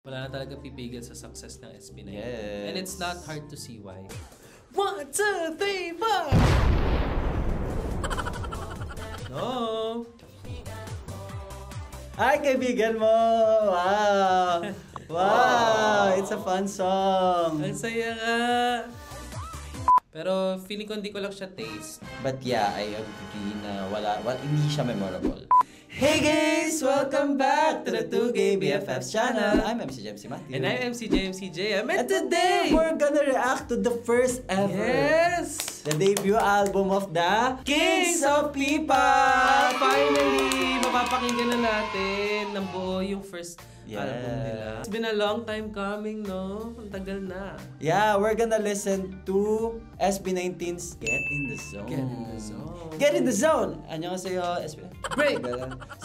Wala na talaga pipigil sa success ng SB19. Yes. And it's not hard to see why. 1, 2, 3, 4! No! Hi, kaibigan mo! Wow! Wow! It's a fun song! Ang saya nga! Pero feeling ko hindi ko lang siya taste. But yeah, I agree na hindi siya memorable. Hey guys! Welcome back to the 2Gay BFFs channel. I'm MC JMC Matthew. And I'm MC JMC JM. And today, we're gonna react to the first ever. Yes! The debut album of the Kings of P-Pop! Finally! Mapapakinggan na natin ng buo yung first album nila. It's been a long time coming, no? Ang tagal na. Yeah, we're gonna listen to SB19's Get in the Zone. Get in the Zone. Get in the Zone! Annyeonghaseyo, SB... Break!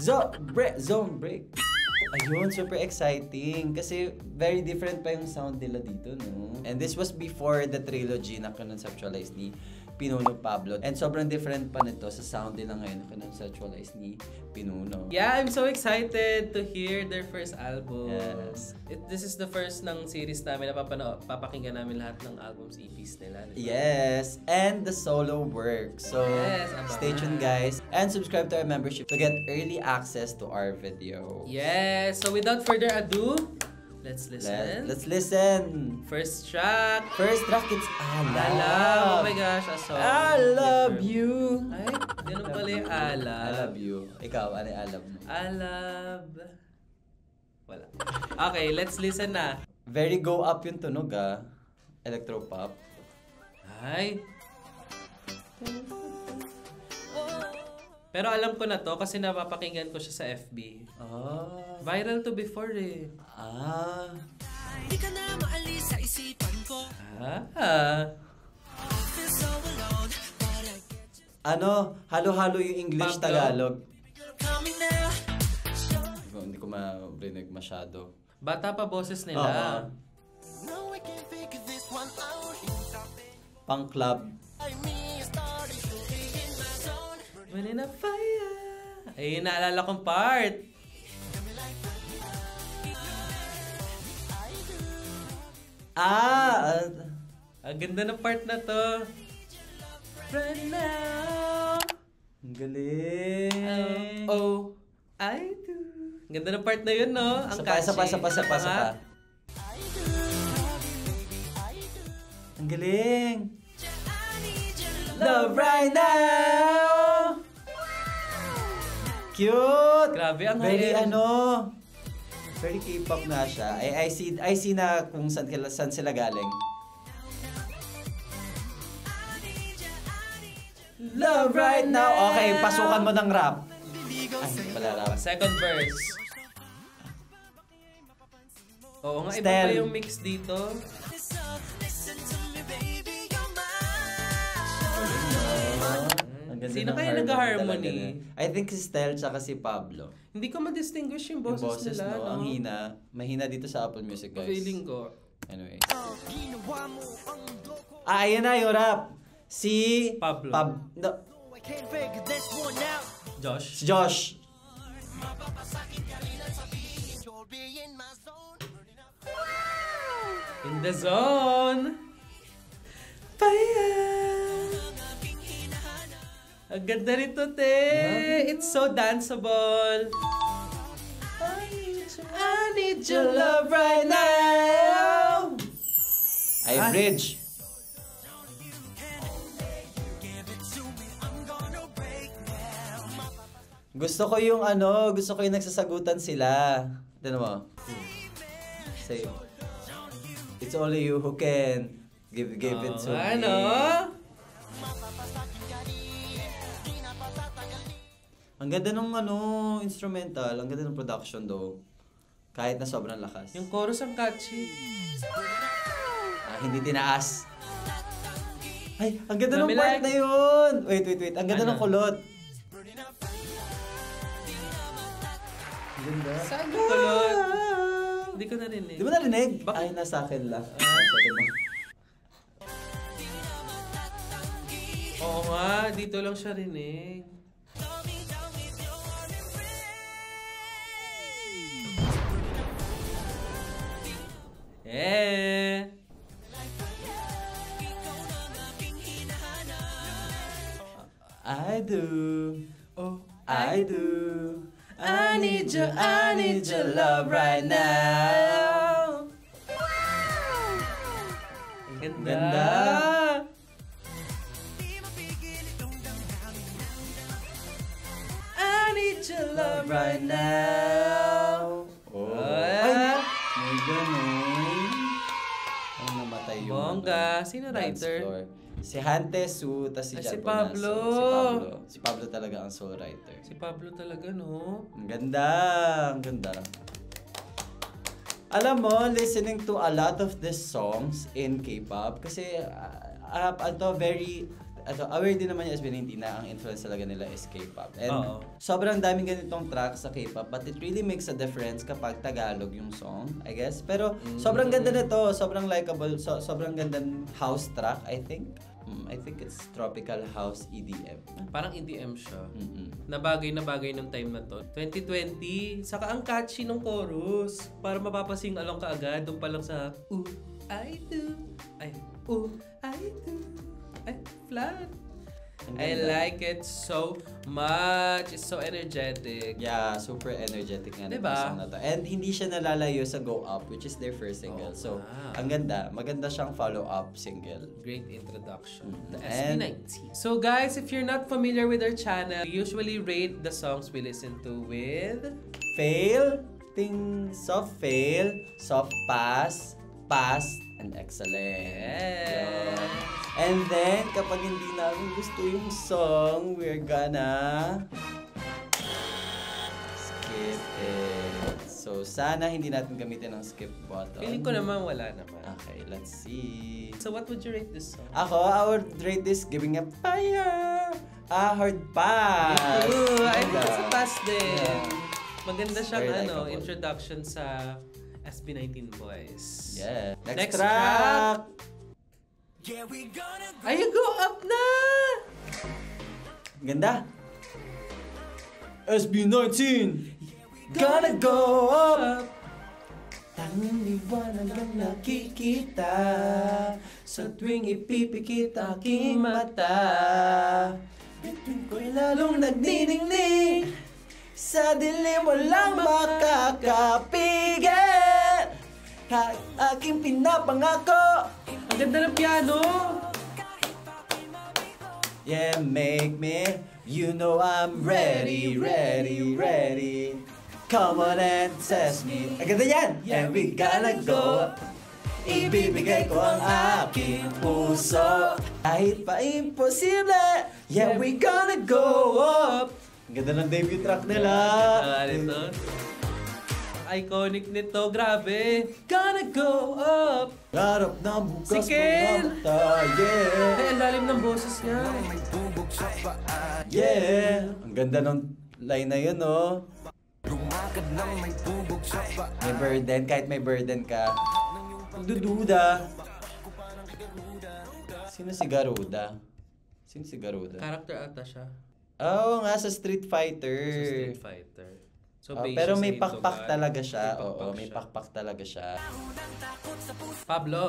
Zone break. Ayun, super exciting. Kasi very different pa yung sound nila dito, no? And this was before the trilogy na conceptualize ni Pinuno Pablo. And sobrang different pa nito sa sound nila ngayon na conceptualize ni Pinuno. Yeah, I'm so excited to hear their first album. Yes. This is the first ng series namin na papakinggan namin lahat ng albums, EPs nila. Diba? Yes, and the solo work. So, yes, stay tuned guys. And subscribe to our membership to get early access to our video. Yes, so without further ado, let's listen. Let's listen. First track. First track, it's Alab. Oh my gosh, a song. I love you. Ay, ganun pala yung Alab. I love you. Ikaw, ano yung Alab mo? Alab. Wala. Okay, let's listen na. Very go up yung tunog ah. Electropop. Ay. Pero alam ko na to kasi napapakinggan ko siya sa FB. Viral to before eh. Di ka na maalis sa isipan ko. Ano? Halo-halo yung English, Pablo. Tagalog. Hindi ko ma-brinig masyado. Bata pa boses nila. Pang club. When in a fire. Ay, naalala kong part. Ang ganda ng part na to. Right now. Ang galing. Oh, I do. Ang ganda ng part na yun, no? Ang Sapa. Ang galing. Love right now. Cute. Grabe, ang very high-end. Very K-pop na siya. I see na kung saan sila galing. Love right now. Okay, pasukan mo ng rap. Ay, pala rap. Second verse. Oo nga, iba Stel. pa yung mix dito. Sino kaya nag-harmony? I think si Stel tsaka si Pablo. Hindi ko ma-distinguish yung Yung boses nila, no? no? Ang hina. Mahina dito sa Apple Music, guys. Feeling ko. Anyway. Ayan na yung rap. Si... Pablo. No. Josh. Si Josh. In the zone. Fire. Ang ganda rito, te. It's so danceable. I need your love right now. Ay, bridge. Gusto ko yung nagsasagutan sila. Tignan mo. Say, it's only you who can give it to me. Ang ganda ng instrumental, ang ganda ng production though. Kahit na sobrang lakas. Yung chorus ang catchy. Hindi tinaas. Ay, ang ganda ng part na yun! Wait. Ang ganda ng kulot. Ang ganda. Saan yung kulot? Hindi ko narinig. Di mo narinig? Bakit? Ay, nasa akin lang. Sa akin mo. Oo nga, dito lang siya rinig. do. Oh, I do. I need your love right now. Ang ganda. Ganda. I need your love Right now. Oh. Ay, may ganun. Ang namatay yung Bongga. ano, Sino dance writer? floor. Si Hante Su, tas si Ay, si Jan Pablo. Bonazo. Si Pablo talaga ang soul writer. Si Pablo talaga, no? Ang ganda. Ang ganda. Alam mo, listening to a lot of these songs in K-pop kasi aware din naman yung SB19 na ang influence talaga nila is K-pop. And Oo. sobrang daming ganitong tracks sa K-pop but it really makes a difference kapag Tagalog yung song, I guess. Pero sobrang ganda nito, sobrang likable, sobrang gandang house track, I think. I think it's tropical house EDM. Parang EDM siya. Mm-mm. Na bagay nung time na to. 2020, saka ang catchy ng chorus. Para mapapasing along ka agad. Doon pa lang sa, ooh, I do. Ay, ooh, I do. Ay, flat. Ang I ganda. like it so much. It's so energetic. Yeah, super energetic nga Diba? ng song na to. And hindi siya nalalayo sa Go Up, which is their first single. Oo So, nga. ang ganda. Maganda siyang follow-up single. Great introduction. The And- SB19. So guys, if you're not familiar with our channel, we usually rate the songs we listen to with... Fail, soft fail, soft pass, pass, and excellent. Yes. Yun. And then, kapag hindi namin gusto yung song, we're gonna skip it. So, sana hindi natin gamitin ang skip button. Feeling ko naman wala naman. Okay, let's see. So what would you rate this song? Ako, I would rate this giving a fire. Hard pass. Ooh, I think Ganda. it's a pass din. Yeah. Maganda It's siyang very likable. introduction sa SB19 Boys. Yeah. Next track. track. Yeah, we gonna go. Ay, go up na! Ganda. SB19. Gonna go up. Tanging liwanag ang nakikita sa tuwing ipipikit aking mata. Bituin ko'y lalong nagniningning sa dilim walang makakapigil. Kahit aking pinapangako. Ang ganda ng piano! Yeah, make me. You know I'm ready, ready, ready. Come on and test me. Ang ganda yan! And we gonna go. Ibibigay ko ang aking puso. Kahit pa imposible. Yeah, we gonna go up. Ang ganda ng debut track nila. Nito. Iconic nito, grabe. Gonna go up. Harap na bukas Si Ken. mga mata. Yeah. Ay, ang lalim ng boses niya. Yeah. Ang ganda ng line na yun, no? May burden, kahit may burden ka. Dududa. Sino si Garuda? Sino si Garuda? Character ata siya. Oo nga, sa Street Fighter. Sa Street Fighter. So, based Pero siya may sa pakpak Hindugan. talaga siya. May Oo, may siya. pakpak talaga siya. Pablo.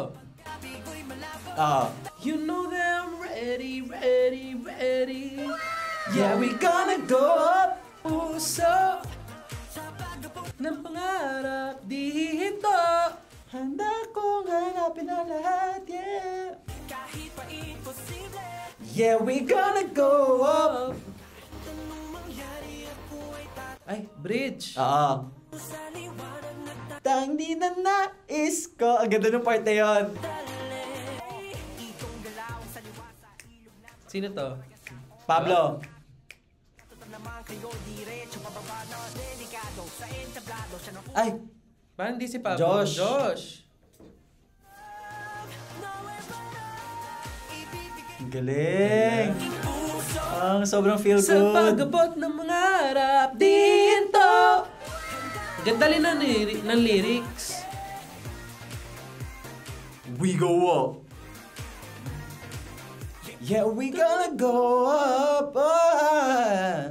You know that I'm ready, ready, ready. Yeah, we gonna go up. Puso ng pangarap, di hinto. Handa kong hanapin ang lahat, yeah. Kahit pa imposible. Yeah, we gonna go up. Anong mangyari ako ay Ay, bridge. Oo. sa liwanag na Tang di na nais ko. Ang ganda ng part na yun. tatali. Ikong galaw sa liwa sa ilog na Sino to? Pablo. tutan naman kayo diretso pababa na delikado sa entablado siya ng Ay, Parang di si Pablo. Josh. Josh. ang galing. Ang sobrang feel Sa good. pag-abot ng mga harap, di hinto. Ganda rin ng lyrics. We go up. Yeah, we gonna go up. Ah.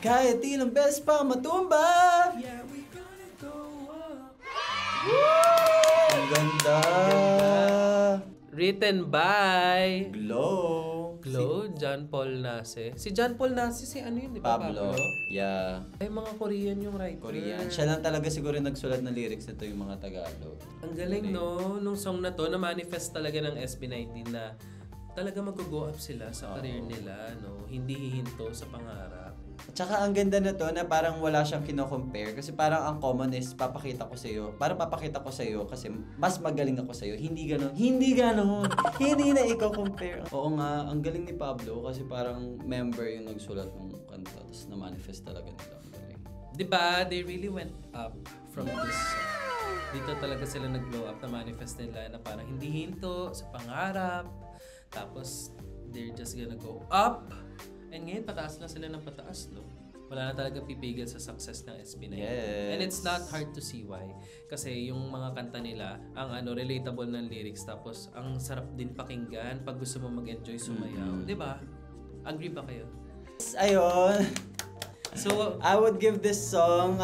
Kahit ilang beses pa matumba. Yeah, we gonna go up. Ang ganda. Written by Glow. Claude, John Paul Nace. Si John Paul Nace, si ano yun, di ba? Pablo. Yeah. Ay, mga Korean yung writer. Korean. Siya lang talaga siguro nagsulat ng lyrics nito yung mga Tagalog. Ang galing, no? Nung song na to, na-manifest talaga ng SB19 na talaga mag-go up sila sa career nila, no? Hindi hihinto sa pangarap. At saka ang ganda na to na parang wala siyang kino-compare kasi parang ang common is papakita ko sa'yo. Parang papakita ko sa'yo kasi mas magaling ako sa'yo. Hindi ganon. Hindi ganon. Hindi na ikaw compare. Oo nga, ang galing ni Pablo kasi parang member yung nagsulat ng kanta. Tapos na-manifest talaga nila. Ang galing. Diba? They really went up from this song. Dito talaga sila nag-blow up, na-manifest nila na parang hindi hinto sa pangarap. Tapos, they're just gonna go up. And ngayon, pataas na sila ng pataas, no? Wala na talaga pipigil sa success ng SB19. Yes. And it's not hard to see why. Kasi yung mga kanta nila, ang relatable ng lyrics. Tapos, ang sarap din pakinggan pag gusto mo mag-enjoy sumayaw. Di ba? Agree ba kayo? Ayun. So, I would give this song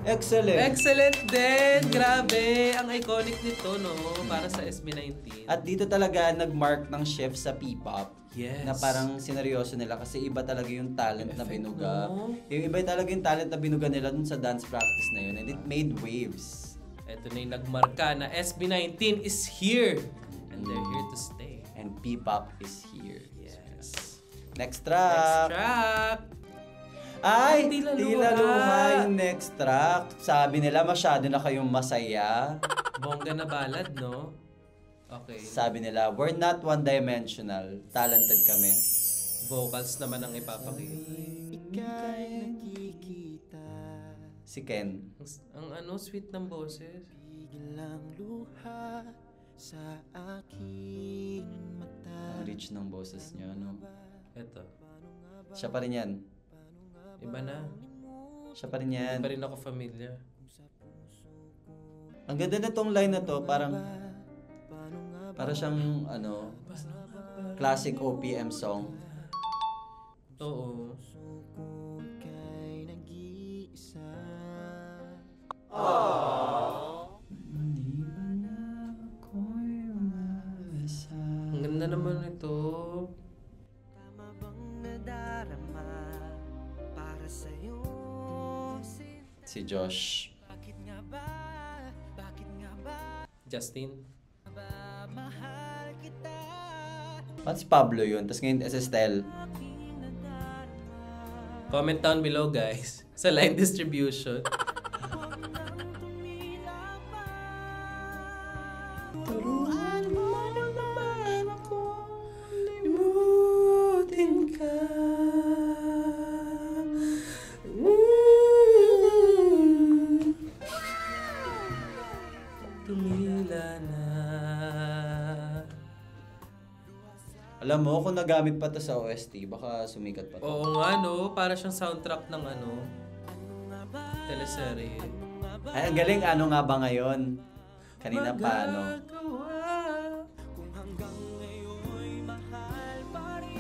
excellent. excellent din! Grabe! Ang iconic nito, no? Para sa SB19. At dito talaga nag-mark ng shift sa P-pop. Yes. Na parang sineryoso nila kasi iba talaga yung talent na Effect, binuga. no? Yung iba talaga yung talent na binuga nila dun sa dance practice na yun. And it made waves. Ito na yung nagmarka na SB19 is here. And they're here to stay. And P-pop is here. Yes. Next Next track. track. Ay, Tila Tila Luha. Luha yung next track. Sabi nila masyado na kayong masaya. Bongga na ballad, no? Okay. Sabi nila, we're not one-dimensional. Talented kami. Vocals naman ang ipapakita. Ika'y nakikita, Si Ken. Ang sweet ng boses. biglang luha sa aking mata. Ang rich ng boses niya, no? Ito. Siya pa rin yan. Iba na. Siya pa rin Hindi yan. pa rin ako familiar. Ang ganda na tong line na to, parang para siyang classic OPM song. Oo. Ika'y nag-iisa. Ang ganda naman ito. Tama bang nadarama para sa'yo? Si Josh. Bakit nga ba? Bakit nga ba? Justin. Mahal kita. At si Pablo yun. Tapos ngayon si Estelle. Aking nadarama. Comment down below, guys. Sa line distribution. Huwag nang tumila pa. Turuan mo naman ako limutin ka. Tumila na. Alam mo, kung nagamit pa to sa OST, baka sumikat pa to. Oo nga, no? Para siyang soundtrack ng teleserye. Ay, ang galing. Ano nga ba ngayon? Kanina pa, ano? Magagawa. Kung hanggang ngayon'y mahal pa rin.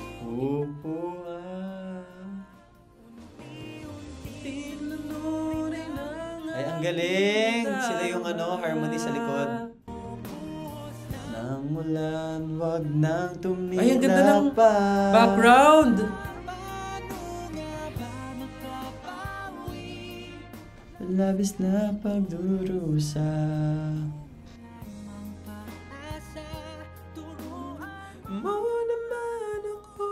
Tinunurin ang Ay, ang galing. Sila yung harmony sa likod. Nang mulan, wag nang tumila Ay, ang ganda ng pa. background. Labis na pagdurusa. Mo naman ako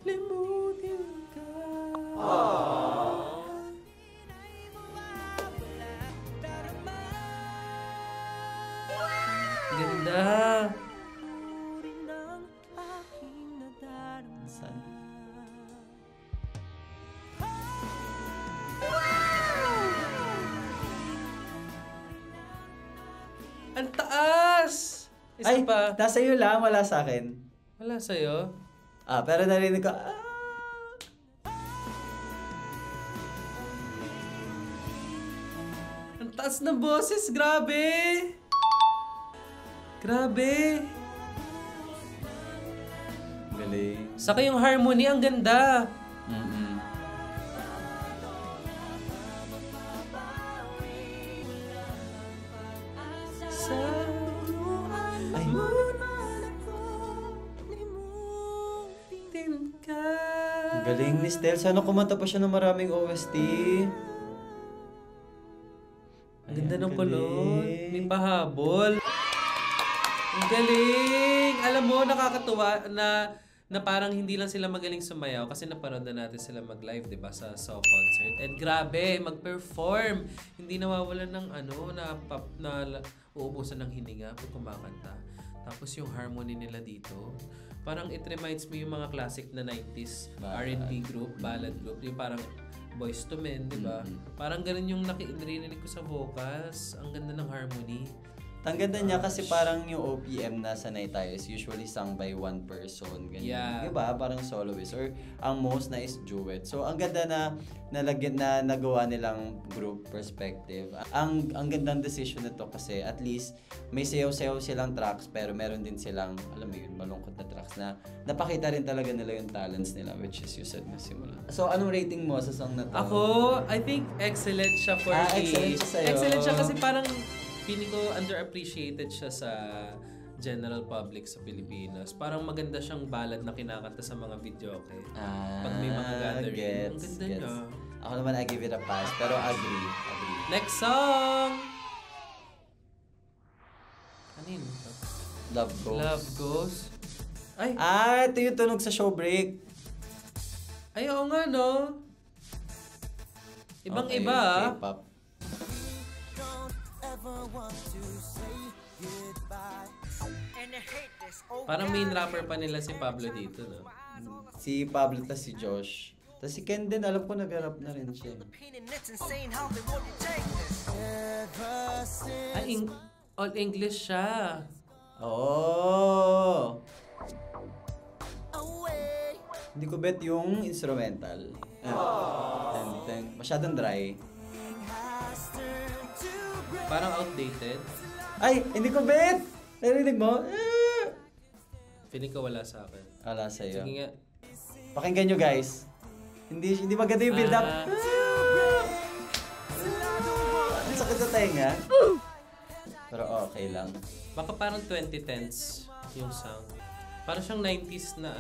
limutin ka. Ganda. Saan? Ang taas! Isa Ay, pa. nasa iyo lang, wala sa akin. Wala sa'yo. Pero narinig ko, Ang taas ng boses, grabe! Grabe! galing. Saka yung harmony, ang ganda. Mm-mm. Sa Ay, Galing ni Stel. Sana kumanta pa siya ng maraming OST. Ang ganda ng galing. kulot. May pahabol. Ang galing! Alam mo, nakakatuwa na parang hindi lang sila magaling sumayaw kasi napanood na natin sila mag-live, di ba, sa concert. And grabe, mag-perform! Hindi nawawalan ng uubusan ng hininga pag kumakanta. Tapos yung harmony nila dito, parang it reminds me yung mga classic na 90s R&B group, ballad group, yung parang Boyz II Men, di ba? Parang ganun yung narinig ko sa vocals. Ang ganda ng harmony. Ang ganda niya kasi parang yung OPM na sanay tayo is usually sung by one person. Ganyan. Yeah. Diba? Parang soloist. Or ang most na is duet. So, ang ganda na nalagyan na nagawa nilang group perspective. Ang gandang decision nito kasi at least may sayaw-sayaw silang tracks pero meron din silang, alam mo yun, malungkot na tracks na napakita rin talaga nila yung talents nila, which is you said na simula. So, anong rating mo sa song na to? Ako, I think excellent siya for me. Excellent siya sa'yo. Excellent siya kasi parang feeling ko underappreciated siya sa general public sa Pilipinas. Parang maganda siyang ballad na kinakanta sa mga videoke. Pag may mga gathering. Ang ganda niya. Ako naman, I give it a pass. Pero agree. Next song! Ano yun? Love Goes. Love Goes. Ay! Ito yung tunog sa show break. Ay, oo nga, no? Ibang-iba, okay, K-pop. Parang main rapper pa nila si Pablo dito, no? Si Pablo tas si Josh. Tas si Ken din, alam ko nag-rap na rin siya. Ay, all English siya. Oh. Hindi ko bet yung instrumental. Masyadong dry. Parang outdated. Ay, hindi ko bet! Narinig mo? Feeling ko wala sa akin. Wala sa'yo. Sige nga. Pakinggan nyo guys. Hindi maganda yung build-up. Ang sakit sa tenga. Pero okay lang. Baka parang 2010s yung sound. Parang siyang 90s na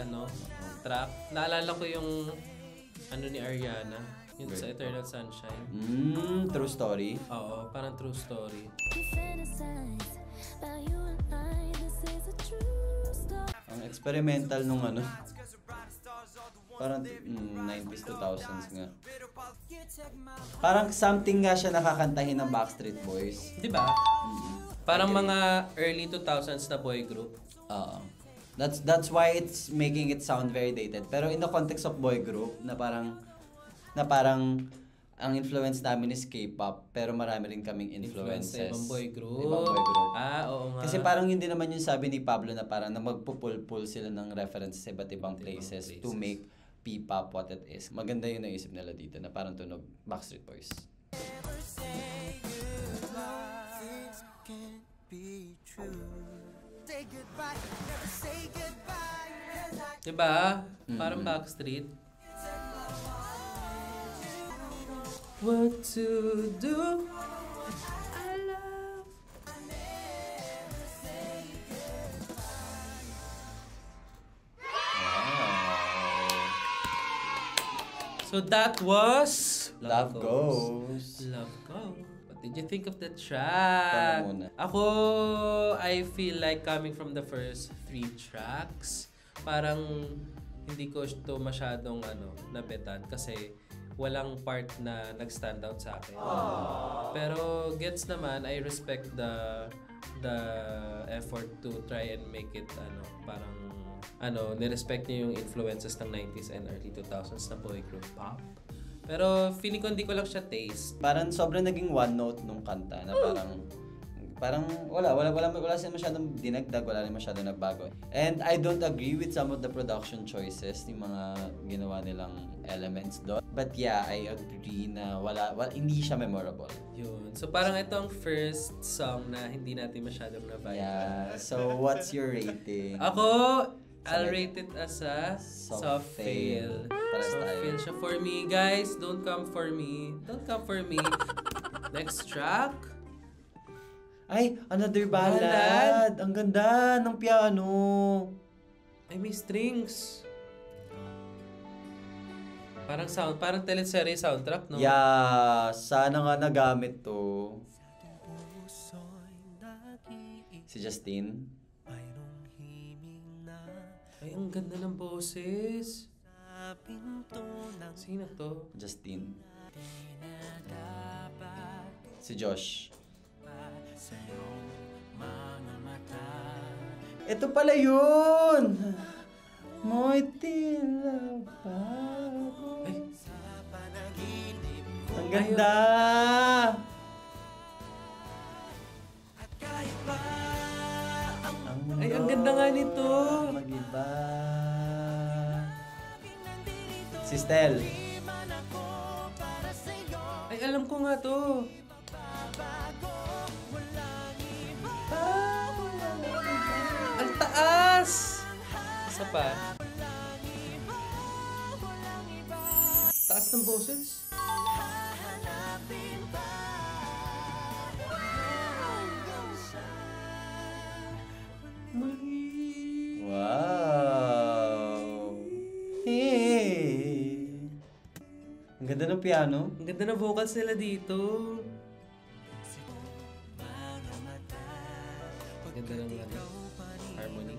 track. Naalala ko yung ni Ariana. Yung sa Eternal Sunshine. True story. Oo, parang true story. Ang experimental nung parang 90s, 2000s nga. Parang something nga siya nakakantahin ng Backstreet Boys. Di ba? Parang mga early 2000s na boy group. Oo. That's why it's making it sound very dated. Pero in the context of boy group, na parang ang influence namin is K-pop, pero marami rin kaming influences. Ibang boy group. Ibang boy group. Oo nga. Kasi parang yun din naman yung sabi ni Pablo na parang na magpupul-pull sila ng references sa iba't ibang places to make P-pop what it is. Maganda yung naisip nila dito na parang tunog Backstreet Boys. Diba? Parang Backstreet. What to do? I love. So that was Love Goes. Love Goes. What did you think of the track? Ako, I feel like coming from the first 3 tracks, parang hindi ko ito masyadong nabetan kasi walang part na nag-stand out sa akin. Pero gets naman, I respect the effort to try and make it parang nirespect niya yung influences ng 90s and early 2000s na boy group pop. Pero feeling ko hindi ko lang siya taste. Parang sobrang naging one note nung kanta na parang wala siya masyadong dinagdag, wala rin masyadong nagbago. And I don't agree with some of the production choices, yung mga ginawa nilang elements doon. But yeah, I agree na hindi siya memorable. Yun. So parang ito ang first song na hindi natin masyadong na-vibe. Yeah. So what's your rating? Ako, I'll rate it as a soft fail. Soft fail siya for me, guys. Don't come for me. Don't come for me. Next track. Ay, another ballad. Ang ganda ng piano. Ay, may strings. Parang teleserye soundtrack, no? Yeah, sana nga nagamit to. Si Justin. Ay, ang ganda ng boses. Sino to? Justin. Si Josh. Ito pala yun! Mo'y tila bago. Ay, ang ganda! ay, ang ganda nga nito. Mag-iba. Si Stel. Ay, alam ko nga to. Ang taas! Isa pa. Taas ng boses. Wow! Hey! Ang ganda ng piano. Ang ganda ng vocals nila dito. Ang ganda ng harmony.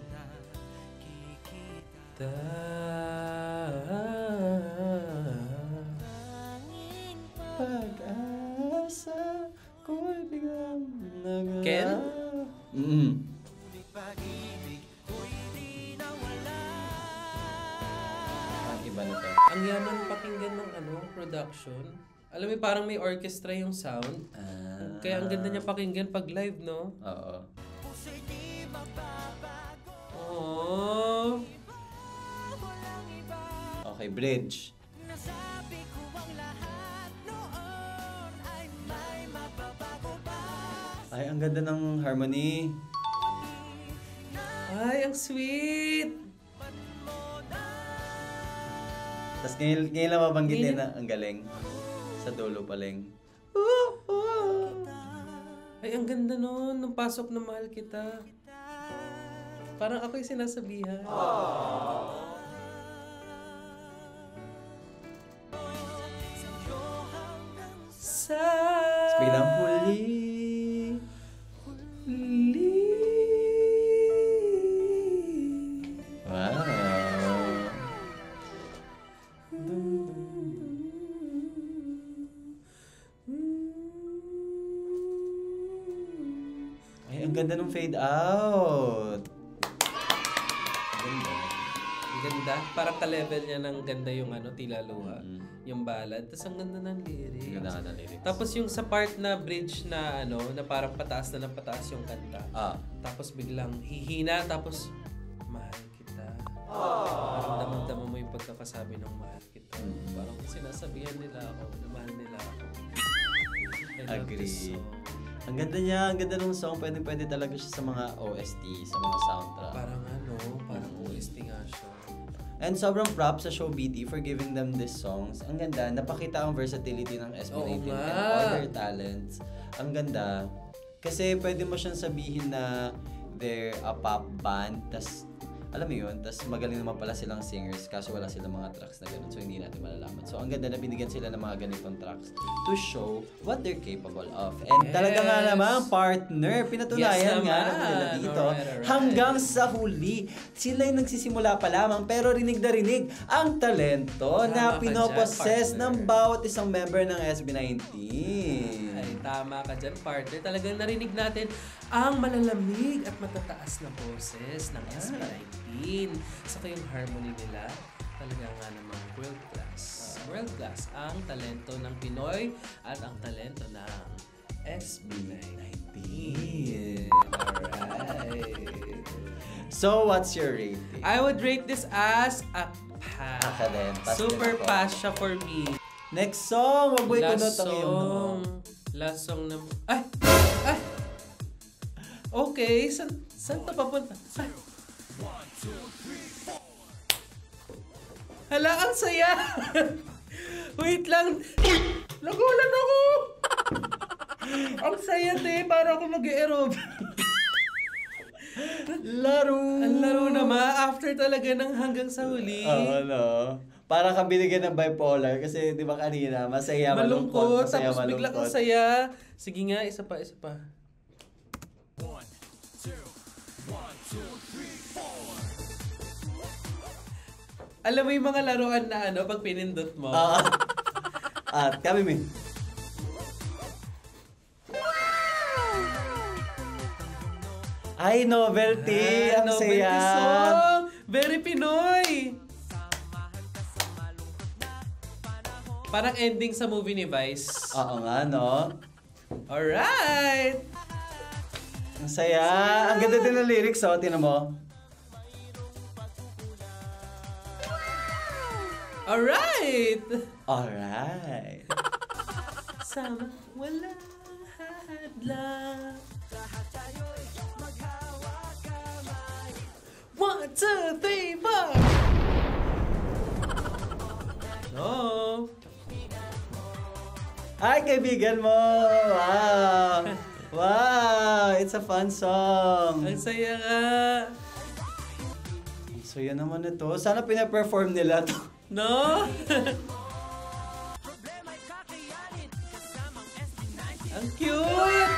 Pag-asa ko'y biglang nagala. Ken? Ang iba na to. Ang yaman pakinggan ng production. Alam mo, parang may orchestra yung sound. Kaya ang ganda niya pakinggan pag live, no? Oo. Oh. Okay, bridge. Ay, ang ganda ng harmony. Ay, ang sweet! Tapos ngayon lang mabanggit nila ang galing. Sa dulo paling. Ay, ang ganda nun. Nung pasok na mahal kita. Parang ako'y sinasabihan. Sa Bilang huli. Wow. Ay, ang ganda ng fade out. Ganda. Ang ganda. Parang ka-level niya ng ganda yung Tila Luha. Yung ballad. Tapos ang ganda ng lyrics. Ang ganda nga ng lyrics. Tapos yung sa part na bridge na na parang pataas na ng pataas yung kanta. Tapos biglang hihina, tapos mahal kita. Parang damang-dama mo yung pagkakasabi ng mahal kita. Parang sinasabihan nila ako na mahal nila ako. I love this Agree. song. Ang ganda niya, ang ganda ng song. Pwede talaga siya sa mga OST, sa mga soundtrack. Parang OST nga siya. And sobrang props sa Show BT for giving them these songs. Ang ganda, napakita ang versatility ng SB19 Oo nga. and all their talents. Ang ganda. Kasi pwede mo siyang sabihin na they're a pop band, tas alam mo yun, tas magaling naman pala silang singers kaso wala silang mga tracks na ganun, so hindi natin malalaman. So ang ganda na binigyan sila ng mga ganitong tracks to show what they're capable of. And talaga nga naman, partner, pinatunayan nga naman nila dito. Alright. Hanggang sa huli, sila yung nagsisimula pa lamang pero rinig na rinig ang talento na Tama ka pinoposes dyan, ng partner. bawat isang member ng SB19. Ay, tama ka dyan, partner. Talagang narinig natin ang malalamig at matataas na boses ng SB19. Saka yung harmony nila, talaga nga namang world class. World class ang talento ng Pinoy at ang talento ng SB19. Alright. So, what's your rating? I would rate this as a pass. Ako din, pass din Super ako. pass siya for me. Next song! Mabuhay ko na ito Last song na... Ay! Ay! Okay, saan to papunta? Ay! Hala, ang saya! Wait lang! Nagulan ako! Ang saya, te! Para ako mag-aerob. Laro! Ang laro naman, after talaga ng hanggang sa huli. Oo, no. Para ka binigyan ng bipolar kasi di ba kanina, masaya, malungkot, Malungkot, masaya, tapos bigla kang malungkot. saya. Sige nga, isa pa. Alam mo yung mga laruan na ano, pag pinindot mo. At kami, Min. Ay, novelty! Ang novelty saya! song! Very Pinoy! Parang ending sa movie ni Vice. Oo nga, no? Alright! Ang saya! Ang ganda din ng lyrics, oh. Tinan mo. Alright! Alright. Sama, wala hadlang. 1, 2, 3, 4! No! Ay, kaibigan mo! Wow! Wow! It's a fun song! Ang saya nga! Ang saya naman ito. Sana pina-perform nila to. No? Ang cute!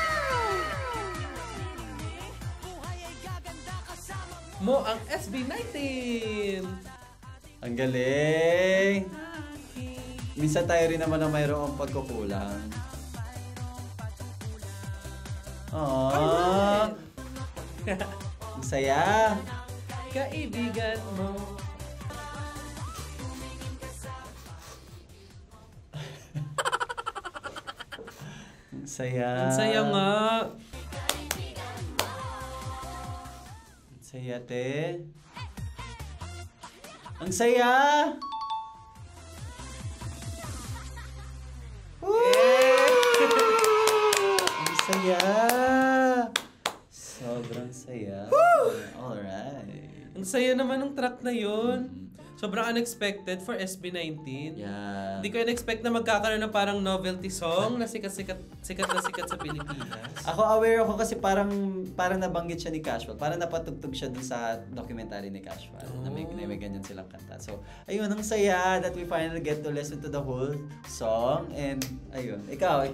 Mo ang SB19! Ang galing! Minsan tayo rin naman na mayroong pagkukulang. Aww! Ang saya! Kaibigan mo. Ang saya! Ang saya nga. Ang saya, te. Ang saya! Ang saya! Sobrang saya. Alright. Ang saya naman ng track na yun. Sobrang unexpected for SB19. Yeah. Hindi ko in-expect na magkakaroon ng parang novelty song na sikat sa Pilipinas. Ako aware ako kasi parang nabanggit siya ni Casual. Parang napatugtog siya dun sa documentary ni Casual. Na may ganyan silang kanta. So, ayun, ang saya that we finally get to listen to the whole song. And, ayun. Ikaw,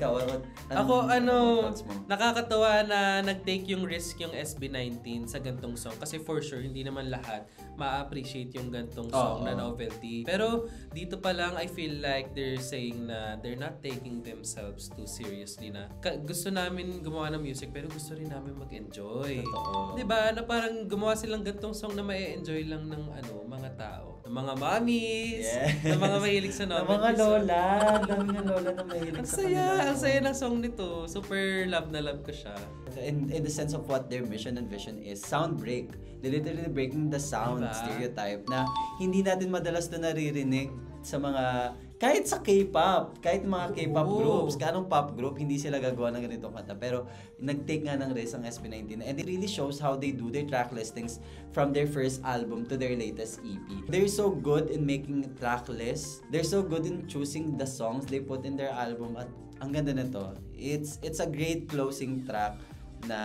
Ako, thoughts mo? nakakatawa na nag-take yung risk yung SB19 sa gantong song. Kasi for sure, hindi naman lahat ma-appreciate yung gantong song na novelty. Pero dito pa lang, I feel like they're saying na they're not taking themselves too seriously na gusto namin gumawa ng music pero gusto rin namin mag-enjoy. Totoo. Diba? Na parang gumawa silang gantong song na ma-enjoy lang ng mga tao. Ng mga mommies. Yes. Ng mga mahilig sa Ng novelty mga song. lola. Dami ng lola na mahilig Ang sa saya, kanila. ang saya ng song nito. Super love na love ko siya. In the sense of what their mission and vision is, sound break. They're literally breaking the sound stereotype na hindi natin madalas na naririnig sa mga, kahit sa K-pop, kahit mga K-pop groups, kanong pop group, hindi sila gagawa ng ganitong kanta. Pero nag-take nga ng risk ang SB19 and it really shows how they do their track listings from their first album to their latest EP. They're so good in making track lists. They're so good in choosing the songs they put in their album at ang ganda nito. It's a great closing track na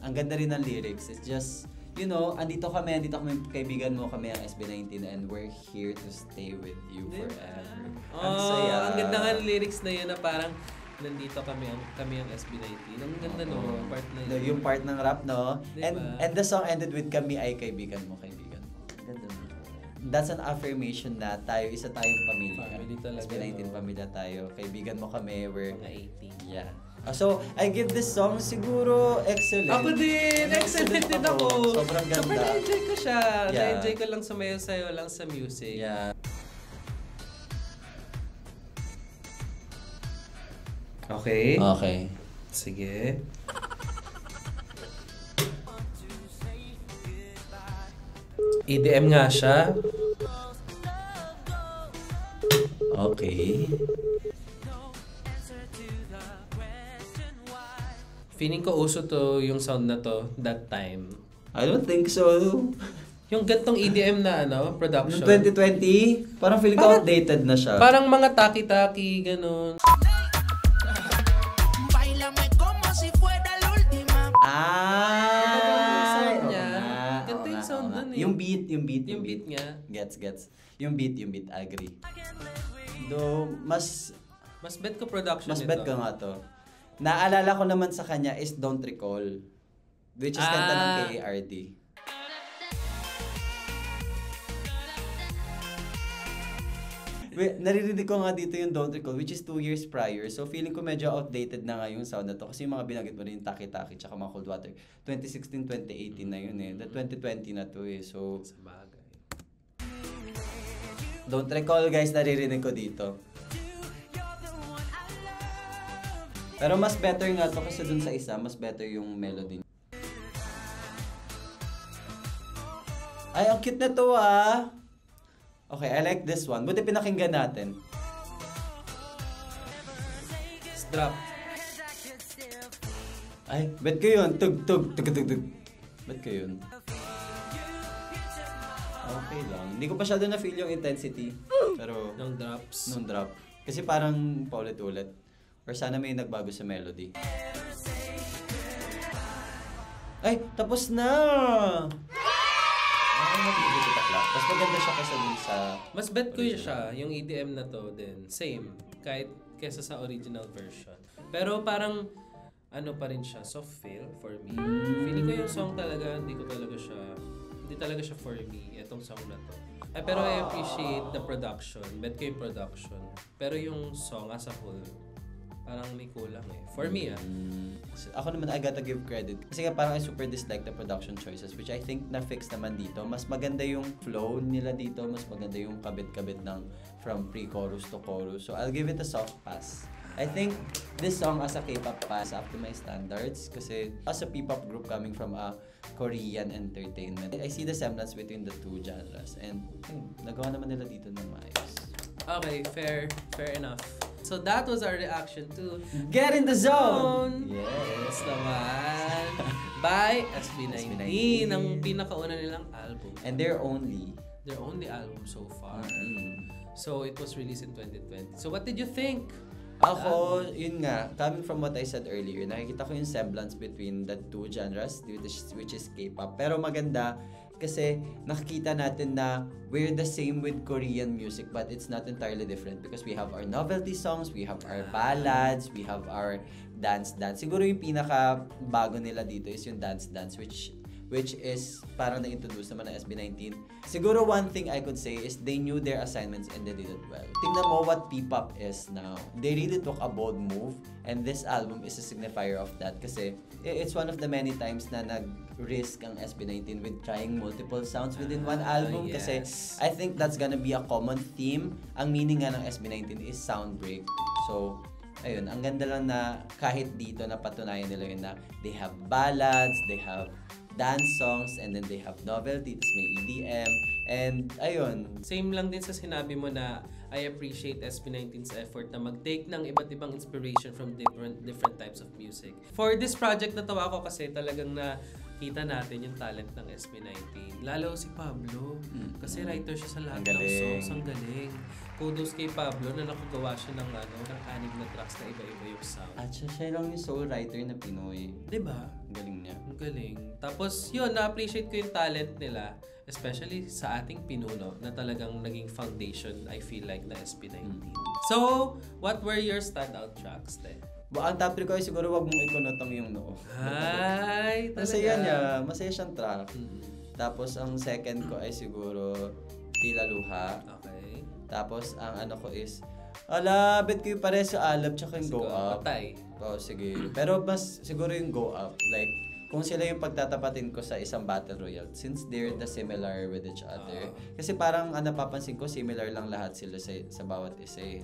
ang ganda rin ng lyrics. It's just, you know, andito kami kaibigan mo, kami ang SB19 and we're here to stay with you forever. Ang saya. Ang ganda nga ng lyrics na yun na parang nandito kami ang SB19. Ang ganda no, part na yun. Yung part ng rap, no? Diba? And the song ended with kami ay kaibigan mo. Ganda mo. That's an affirmation na tayo, isa tayong pamilya. Family talaga, SB19 no? pamilya tayo. Kaibigan mo kami, we're... Mga 18. Yeah. So, I give this song siguro excellent. Ako din! Excellent din ako! Sobrang ganda. Super na-enjoy ko siya. Yeah. Na-enjoy ko lang sumayo-sayo lang sa music. Yeah. Okay. Okay. Sige. EDM nga siya. Okay. Feeling ko uso to yung sound na to that time. I don't think so. Yung gantong EDM na Noong production. 2020, parang feeling ko outdated na siya. Parang mga taki-taki, ganun. Bailame como si fuera la última. Ah! Yung sound niya. Oo nga, Ganda yung oo nga, sound oo nga. dun eh. Yung yung beat. Yung beat nga. Gets. Yung beat, agree. Though, mas bet ko production Mas ito. bet ko nga to. Naalala ko naman sa kanya is Don't Recall. Which is kanta ng KARD. Naririnig ko nga dito yung Don't Recall, which is 2 years prior. So feeling ko medyo outdated na nga yung sound na to. Kasi yung mga binagit mo rin yung Taki-Taki tsaka mga Cold Water. 2016, 2018 na yun eh. 2020 na to eh. So, Sa bagay. Don't Recall guys, naririnig ko dito. Pero mas better nga to kasi dun sa isa, mas better yung melody. Ay, ang cute na to ah! Okay, I like this one. Buti pinakinggan natin. Drop. Ay, bet ko yun. Tug. Bet ko yun. Okay lang. Hindi ko pa siya doon na-feel yung intensity. Pero, Nung drops. nung drop. Kasi parang paulit-ulit. Or sana may nagbago sa melody. Ay, tapos na! Mas maganda siya kaysa dun sa... Mas bet ko yun siya, yung EDM na to din. Same. Kahit kesa sa original version. Pero parang, ano pa rin siya, soft feel for me. Feeling ko yung song talaga, hindi talaga siya for me, itong song na to. Ay, pero I appreciate the production. Bet ko yung production. Pero yung song as a whole, parang may kulang eh. For me Ako naman, I gotta give credit. Kasi nga parang I super dislike the production choices, which I think na-fix naman dito. Mas maganda yung flow nila dito. Mas maganda yung kabit-kabit ng from pre-chorus to chorus. So I'll give it a soft pass. I think this song as a K-pop pass up to my standards. Kasi as a P-pop group coming from a Korean entertainment, I see the semblance between the two genres. And nagawa naman nila dito ng maayos. Okay, fair enough. So that was our reaction to Get in the Zone! Yes naman. By SB19, ang pinakauna nilang album. And their only album so far. So it was released in 2020. So what did you think? Ako, yun nga, coming from what I said earlier, nakikita ko yung semblance between the two genres, which is K-pop. Pero maganda, kasi nakikita natin na we're the same with Korean music, but it's not entirely different because we have our novelty songs, we have our ballads, we have our dance. Siguro yung pinaka bago nila dito is yung dance, which is parang na-introduce naman ng SB19. Siguro one thing I could say is they knew their assignments and they did it well. Tingnan mo what P-pop is now. They really took a bold move and this album is a signifier of that kasi it's one of the many times na nag-risk ang SB19 with trying multiple sounds within one album kasi I think that's gonna be a common theme. Ang meaning nga ng SB19 is sound break. So, ayun, ang ganda lang na kahit dito napatunayan nila yun na they have ballads, they have dance songs, and then they have novelty, tapos may EDM, and ayun. Same lang din sa sinabi mo na I appreciate SB19's effort na mag-take ng iba't ibang inspiration from different types of music. For this project, natawa ko kasi talagang nakita natin yung talent ng SB19. Lalo si Pablo, kasi writer siya sa lahat ng songs. Ang galing. Kudos kay Pablo na nakagawa siya ng 6 na tracks na iba-iba yung sound. At siya lang yung soul writer na Pinoy. Diba? Ang galing niya. Ang galing. Tapos yun, na-appreciate ko yung talent nila, especially sa ating pinuno na talagang naging foundation, I feel like, na SB19. So, what were your standout tracks then? Ang top 3 ko ay siguro wag mong ikunotong yung noo. Ay, talaga. Masaya niya. Masaya siyang track. Tapos ang second ko ay siguro Tila Luha. Okay. Tapos ang ano ko is bet ko yung pares sa Alab tsaka yung Go Up. Patay. Oo, sige. Pero mas siguro yung Go Up. Like, kung sila yung pagtatapatin ko sa isang battle royale since they're the similar with each other. Kasi parang napapansin ko similar lang lahat sila sa bawat isa eh.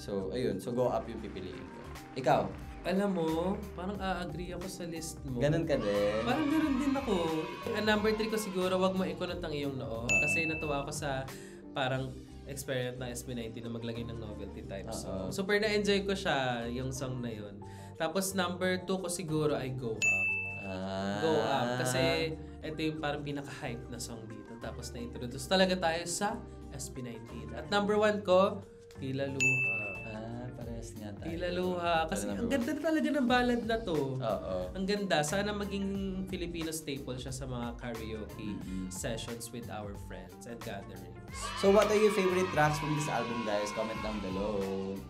So, ayun. So, Go Up yung pipiliin ko. Ikaw? Alam mo, parang a-agree ako sa list mo. Ganun ka din? Parang ganun din ako. Ang number 3 ko siguro, wag mo ikunot ang iyong noo. Kasi natuwa ako sa parang experiment ng SB19 na maglagay ng novelty type song. Super na-enjoy ko siya, yung song na yun. Tapos number 2 ko siguro ay Go Up. Go Up. Kasi ito yung parang pinaka-hype na song dito. Tapos na-introduce talaga tayo sa SB19. At number 1 ko, Tila Luha. Pares. Rest nga tayo. Tila Luha. Kasi Ano ang naman? ganda talaga ng ballad na to. Oo. Ang ganda. Sana maging Filipino staple siya sa mga karaoke sessions with our friends and gatherings. So what are your favorite tracks from this album, guys? Comment down below.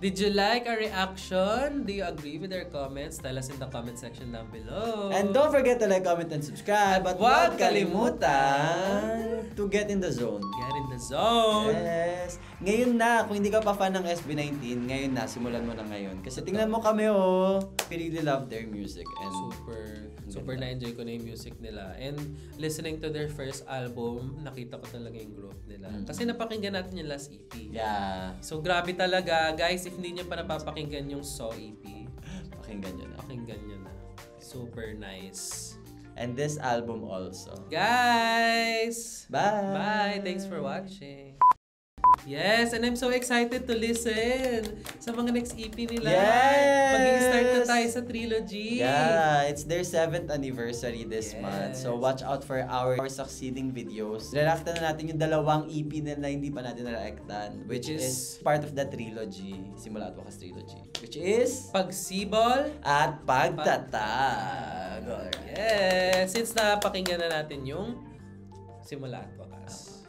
Did you like our reaction? Do you agree with our comments? Tell us in the comment section down below. And don't forget to like, comment, and subscribe. At Huwag huwag kalimutan to get in the zone. Get in the zone. Yes. Ngayon na, kung hindi ka pa fan ng SB19, ngayon na, simulan mo na ngayon. Kasi tingnan mo kami, oh. We really love their music. And Super na-enjoy ko na yung music nila. And listening to their first album, nakita ko talaga yung growth nila. Kasi napakinggan natin yung last EP. yeah, So grabe talaga. Guys, if hindi nyo pa napapakinggan yung Saw EP, pakinggan nyo na. pakinggan nyo na. Super nice. And this album also. Guys! Bye! Bye! Thanks for watching. Yes, and I'm so excited to listen sa mga next EP nila. Yes! Mag-i-start na tayo sa trilogy. Yeah, it's their 7th anniversary this Yes. month. So watch out for our succeeding videos. Reactan na natin yung dalawang EP na hindi pa natin na-reactan, which is part of the trilogy, Simula at Wakas trilogy. Which is Pagsibol at Pagtatag. Alright. Yes! Since napakinggan na natin yung Simula at Wakas.